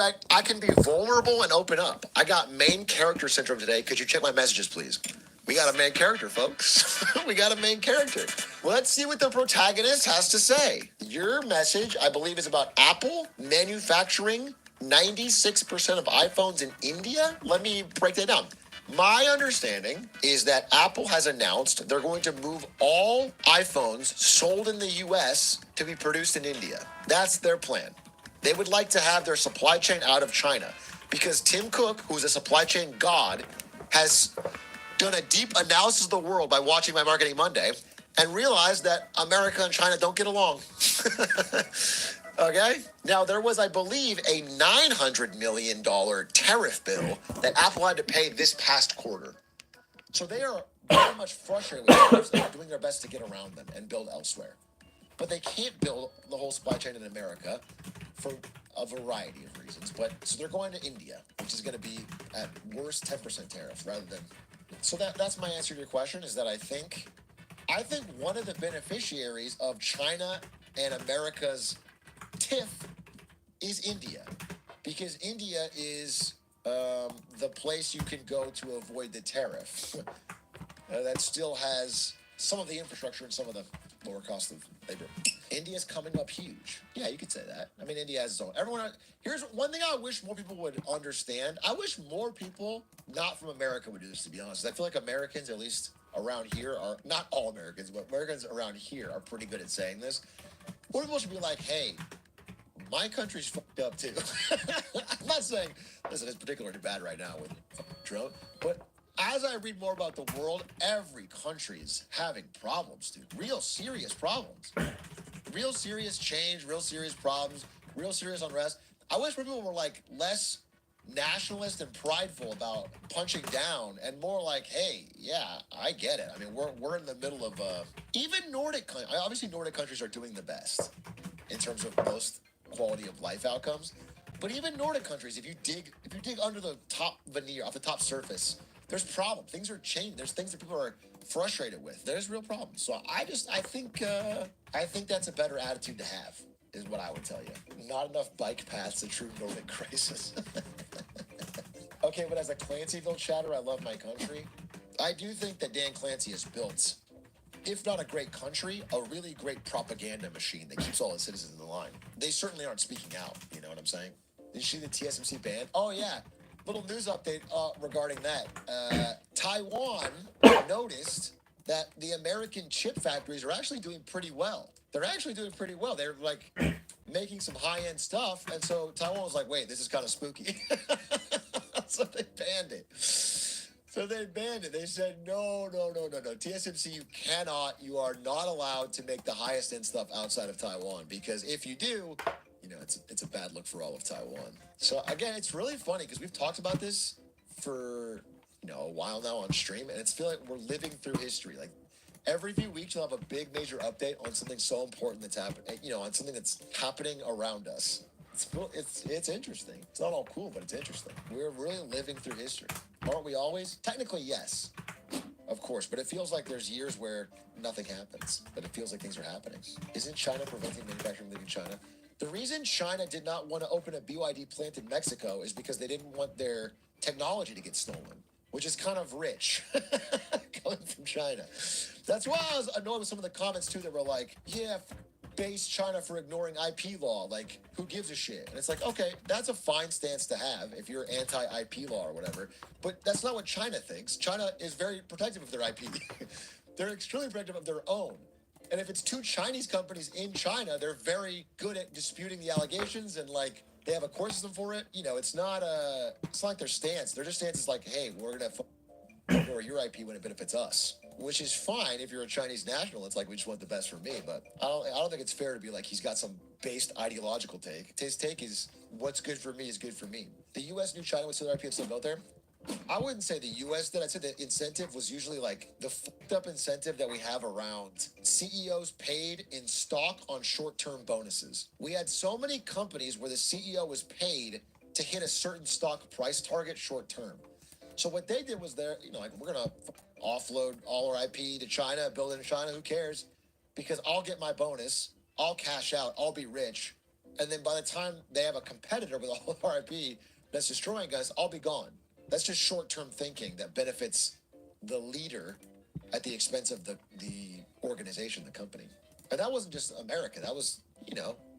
Dude, I can be vulnerable and open up. I got main character syndrome today. Could you check my messages, please? We got a main character, folks. We got a main character. Let's see what the protagonist has to say. Your message, I believe, is about Apple manufacturing 96% of iPhones in India. Let me break that down. My understanding is that Apple has announced they're going to move all iPhones sold in the US to be produced in India. That's their plan. They would like to have their supply chain out of China because Tim Cook, who's a supply chain god, has done a deep analysis of the world by watching My Marketing Monday and realized that America and China don't get along. Okay? Now, there was, I believe, a $900 million tariff bill that Apple had to pay this past quarter. So they are very much frustrated with tariffs and are doing their best to get around them and build elsewhere. But they can't build the whole supply chain in America for a variety of reasons. But so they're going to India, which is going to be at worst 10% tariff rather than. So that's my answer to your question is that I think one of the beneficiaries of China and America's tiff is India, because India is the place you can go to avoid the tariff. That still has some of the infrastructure and some of the lower cost of labor. India's coming up huge. Yeah, you could say that. I mean, India has its own. Here's one thing I wish more people would understand. I wish more people, not from America, would do this, to be honest. I feel like Americans, at least around here, are not all Americans, but Americans around here are pretty good at saying this. More people should be like, hey, my country's fucked up too. I'm not saying, listen, it's particularly bad right now with Trump, but as I read more about the world, every country's having problems, dude. Real serious problems. Real serious change, real serious problems, real serious unrest. I wish people were like less nationalist and prideful about punching down and more like, hey, yeah, I get it. I mean, we're in the middle of even Nordic countries. Obviously, Nordic countries are doing the best in terms of most quality of life outcomes. But even Nordic countries, if you dig under the top veneer, off the top surface, there's problems. Things are changed. There's things that people are frustrated with. There's real problems. So I think that's a better attitude to have, is what I would tell you. Not enough bike paths, a true Nordic crisis. Okay, but as a Clancyville chatter, I love my country. I do think that Dan Clancy has built, if not a great country, a really great propaganda machine that keeps all its citizens in line. They certainly aren't speaking out, you know what I'm saying? Did you see the TSMC ban? Oh, yeah. Little news update regarding that. Taiwan noticed that the American chip factories are actually doing pretty well. They're actually doing pretty well. They're like making some high-end stuff. And so Taiwan was like, wait, this is kind of spooky. So they banned it. They said, no. TSMC, you are not allowed to make the highest end stuff outside of Taiwan, because if you do, it's a bad look for all of Taiwan. So again, it's really funny because we've talked about this for, a while now on stream, and it's feel like we're living through history. Like every few weeks you'll have a big major update on something so important that's happening, on something that's happening around us. It's interesting. It's not all cool, but it's interesting. We're really living through history. Aren't we always? Technically, yes. Of course, but it feels like there's years where nothing happens, but it feels like things are happening. Isn't China preventing manufacturing leaving China? The reason China did not want to open a BYD plant in Mexico is because they didn't want their technology to get stolen, which is kind of rich coming from China. That's why I was annoyed with some of the comments too that were like, yeah, base China for ignoring IP law. Like, who gives a shit? And it's like, okay, that's a fine stance to have if you're anti-IP law or whatever. But that's not what China thinks. China is very protective of their IP. They're extremely protective of their own. And if it's two Chinese companies in China, they're very good at disputing the allegations and like they have a court system for it. It's not like their stance. Their stance is like, hey, we're gonna ignore your IP when it benefits us, which is fine if you're a Chinese national. It's like, we just want the best for me, but I don't think it's fair to be like he's got some based ideological take. His take is what's good for me is good for me. The U.S. knew China would steal their IP and still built there. I wouldn't say the U.S. did. I'd say the incentive was usually like the fucked up incentive that we have around CEOs paid in stock on short-term bonuses. We had so many companies where the CEO was paid to hit a certain stock price target short-term. So what they did was we're going to offload all our IP to China, build it in China, who cares? Because I'll get my bonus, I'll cash out, I'll be rich, And then by the time they have a competitor with all of our IP that's destroying us, I'll be gone. That's just short-term thinking that benefits the leader at the expense of the organization, the company. And that wasn't just America. That was,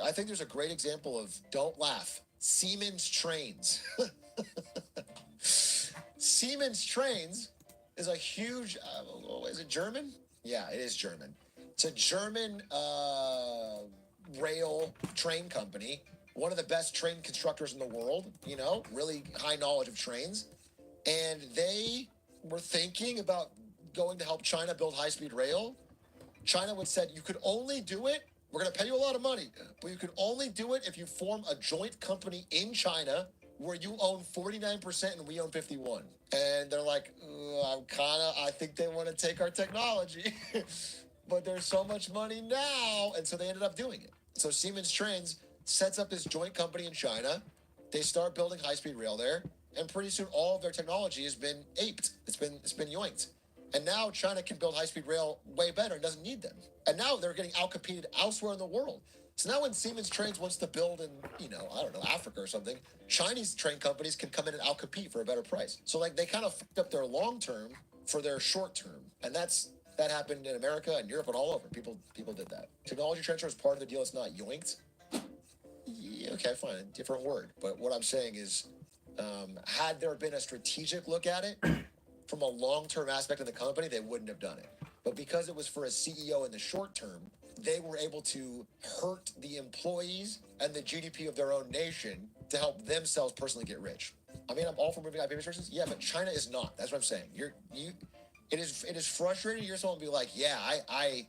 I think there's a great example of, don't laugh, Siemens Trains. Siemens Trains is a huge, is it German? Yeah, it is German. It's a German rail train company, one of the best train constructors in the world, really high knowledge of trains. And they were thinking about going to help China build high-speed rail. China would said, you could only do it, we're going to pay you a lot of money, but you could only do it if you form a joint company in China where you own 49% and we own 51. And they're like, I think they want to take our technology, but there's so much money now. And so they ended up doing it. So Siemens Trains sets up this joint company in China. They start building high-speed rail there. And pretty soon all of their technology has been aped. It's been yoinked. And now China can build high-speed rail way better and doesn't need them. And now they're getting outcompeted elsewhere in the world. So now when Siemens Trains wants to build in, Africa or something, Chinese train companies can come in and outcompete for a better price. So they kind of fucked up their long term for their short term. And that happened in America and Europe and all over. People did that. Technology transfer is part of the deal. It's not yoinked. Yeah, okay, fine, different word. But what I'm saying is, had there been a strategic look at it, from a long-term aspect of the company, they wouldn't have done it. But because it was for a CEO in the short term, they were able to hurt the employees and the GDP of their own nation to help themselves personally get rich. I mean, I'm all for moving IP restrictions. Yeah, but China is not. That's what I'm saying. It is frustrating to hear someone be like, yeah, I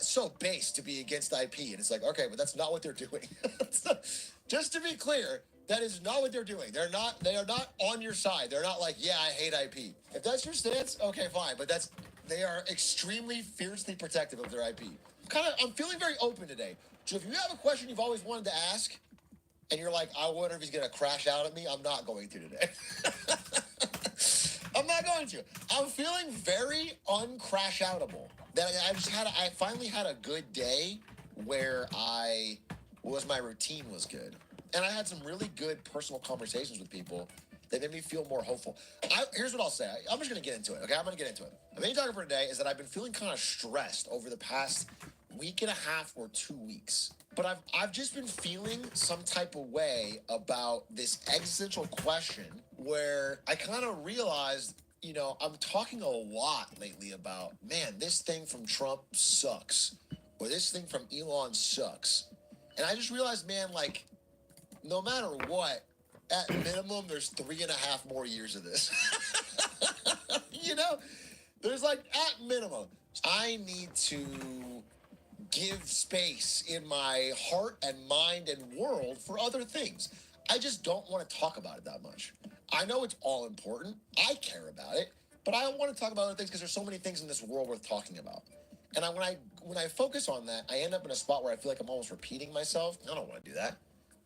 so base to be against IP. And it's like, okay, but that's not what they're doing. Just to be clear, that is not what they're doing. They are not on your side. They're not like, yeah, I hate IP. If that's your stance, okay, fine. But they are extremely fiercely protective of their IP. I'm feeling very open today. So if you have a question you've always wanted to ask, and you're like, I wonder if he's gonna crash out at me, I'm not going to today. I'm not going to. I'm feeling very uncrash outable. That I finally had a good day where my routine was good. And I had some really good personal conversations with people that made me feel more hopeful. Here's what I'll say. I'm just going to get into it, okay? I'm going to get into it. The main topic for today is that I've been feeling kind of stressed over the past week and a half or 2 weeks. But I've just been feeling some type of way about this existential question where I kind of realized, I'm talking a lot lately about, man, this thing from Trump sucks, or this thing from Elon sucks. And I just realized, man, no matter what, at minimum, there's 3.5 more years of this. There's at minimum, I need to give space in my heart and mind and world for other things. I just don't want to talk about it that much. I know it's all important. I care about it, but I don't want to talk about other things because there's so many things in this world worth talking about. And when I focus on that, I end up in a spot where I feel like I'm almost repeating myself. I don't want to do that.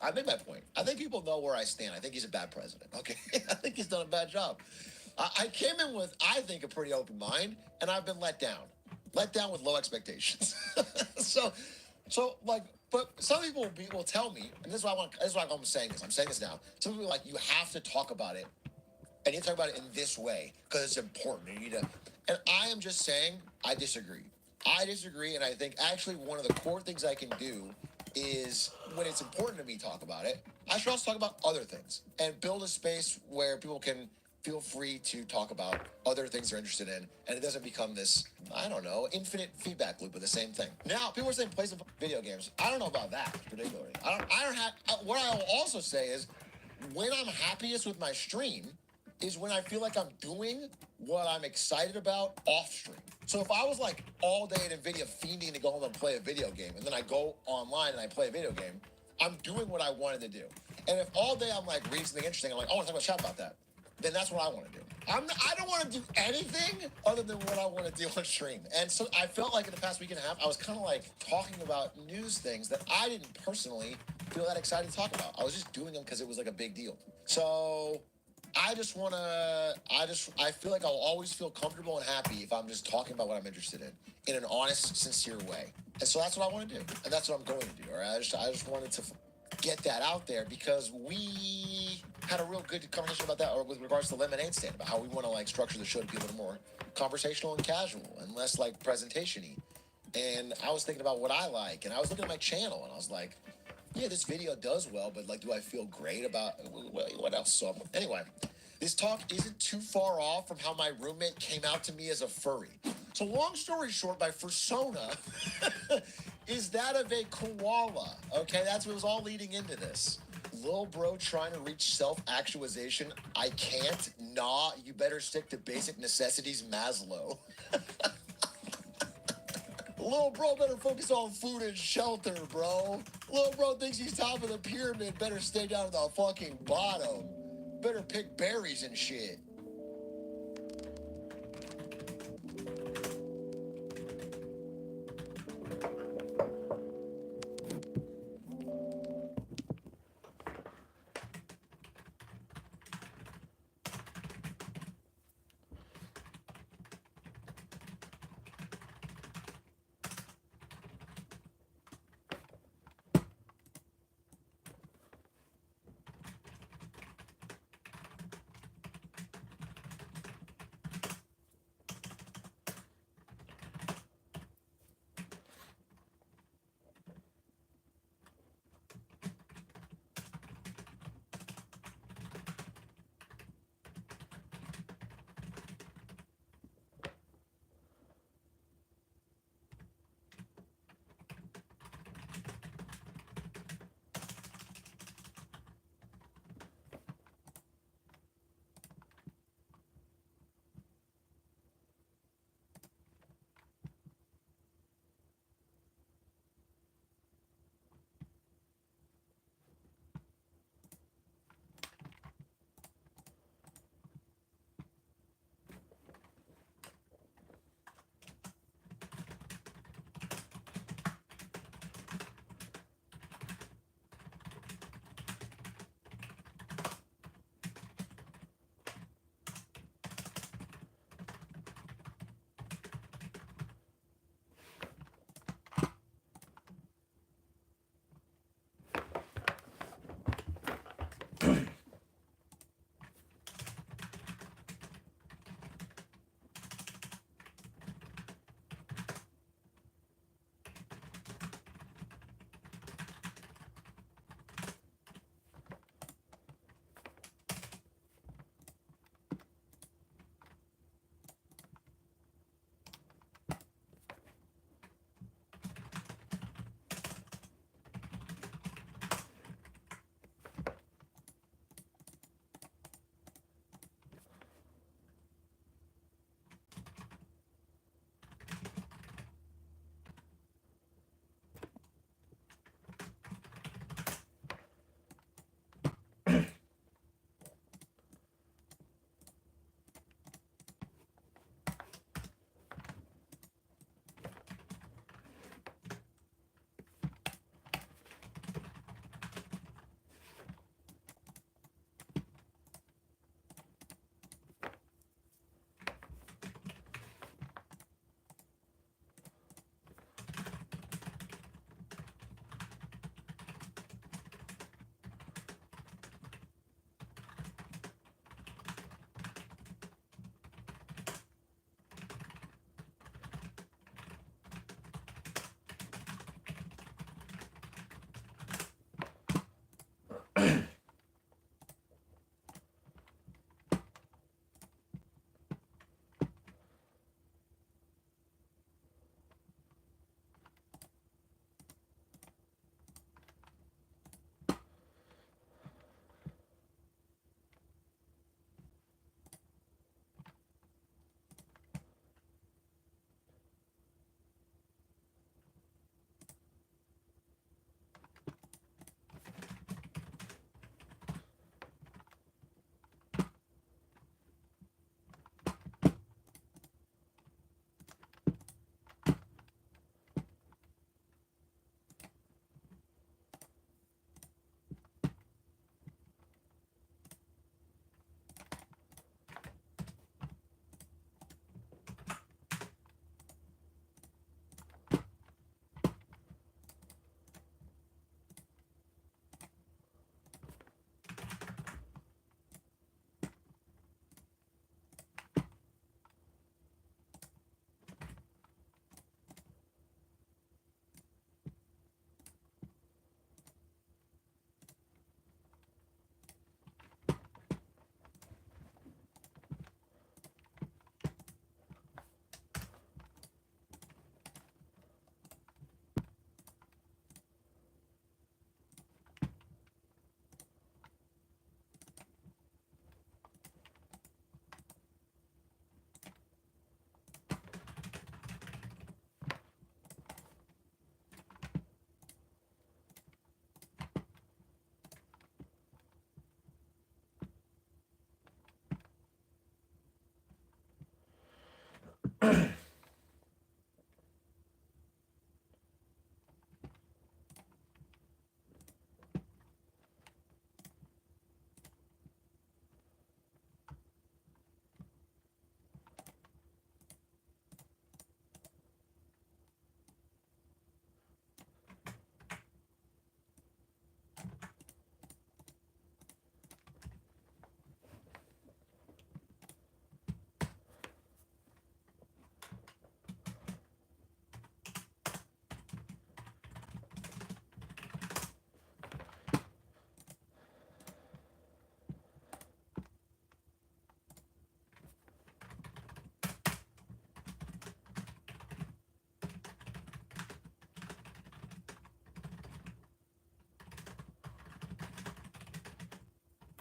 I made my point. I think people know where I stand. I think he's a bad president. Okay, I think he's done a bad job. I came in with, I think, a pretty open mind, and I've been let down with low expectations. But some people will tell me, and this is why I'm saying this. I'm saying this now. Some people are like, you have to talk about it, and you talk about it in this way because it's important. And I am just saying, I disagree. And I think actually one of the core things I can do is, when it's important to me talk about it, I should also talk about other things and build a space where people can feel free to talk about other things they're interested in, and it doesn't become this, infinite feedback loop of the same thing. Now, people are saying play some video games. I don't know about that particularly. What I will also say is, when I'm happiest with my stream is when I feel like I'm doing what I'm excited about off stream. So if I was all day at NVIDIA fiending to go home and play a video game, and then I go online and I play a video game, I'm doing what I wanted to do. And if all day I'm reading something interesting, I'm I want to talk about chat about that, then that's what I want to do. I don't want to do anything other than what I want to do on stream. And so I felt like in the past week and a half, I was kind of talking about news things that I didn't personally feel that excited to talk about. I was just doing them because it was a big deal. So I feel like I'll always feel comfortable and happy if I'm just talking about what I'm interested in an honest, sincere way. And so that's what I want to do, and that's what I'm going to do. All right, I just wanted to get that out there because we had a real good conversation about that, or with regards to the lemonade stand, about how we want to like structure the show to be a little more conversational and casual and less like presentation-y. And I was thinking about what I like, and I was looking at my channel, and I was like, yeah, this video does well, but like, do I feel great about what else? So anyway, this talk isn't too far off from how my roommate came out to me as a furry. So long story short, my persona is that of a koala. Okay, that's what was all leading into this. Lil bro trying to reach self-actualization. I can't. Nah, you better stick to basic necessities, Maslow. Little bro better focus on food and shelter, bro. Little bro thinks he's top of the pyramid. Better stay down at the fucking bottom. Better pick berries and shit.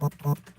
Pop, pop.